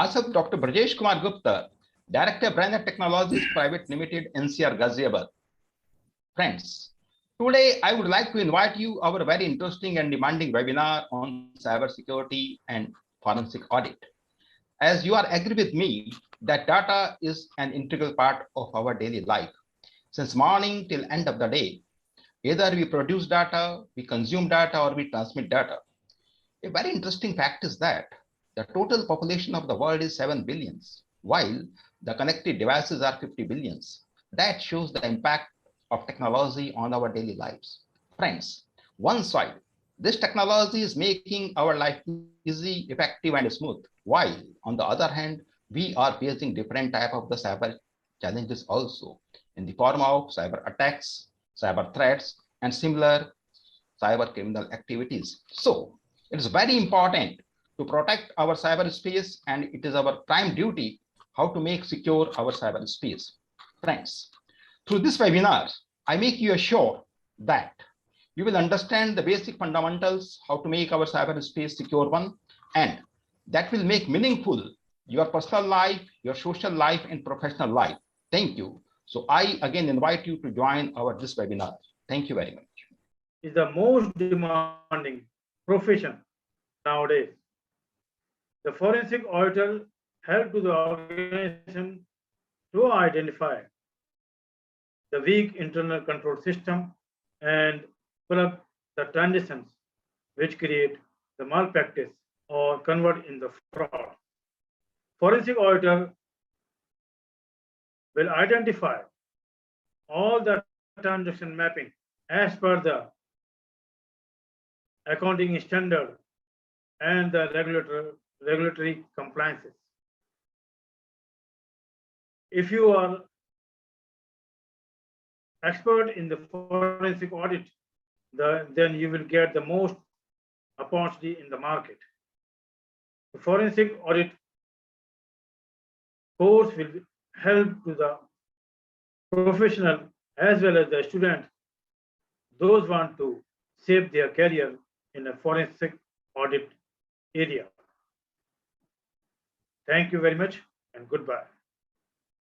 Myself, Dr. Brajesh Kumar Gupta, Director Brand and Technologies Private Limited, NCR Ghaziabad. Friends, today I would like to invite you our very interesting and demanding webinar on cybersecurity and forensic audit. As you are agree with me that data is an integral part of our daily life. Since morning till end of the day, either we produce data, we consume data, or we transmit data. A very interesting fact is that the total population of the world is 7 billions, while the connected devices are 50 billions. That shows the impact of technology on our daily lives. Friends, one side, this technology is making our life easy, effective, and smooth, while on the other hand, we are facing different type of the cyber challenges also in the form of cyber attacks, cyber threats, and similar cyber criminal activities. So it is very important to protect our cyberspace, and it is our prime duty how to make secure our cyberspace. Friends, through this webinar, I make you assure that you will understand the basic fundamentals, how to make our cyberspace secure one, and that will make meaningful your personal life, your social life, and professional life. Thank you. So I again invite you to join this webinar. Thank you very much. Is the most demanding profession nowadays. The forensic auditor helps to the organization to identify the weak internal control system and plug the transitions which create the malpractice or convert in the fraud. Forensic auditor will identify all the transaction mapping as per the accounting standard and the regulatory compliances. If you are expert in the forensic audit, then you will get the most opportunity in the market. The forensic audit course will help to the professional as well as the student, those want to save their career in a forensic audit area. Thank you very much and goodbye.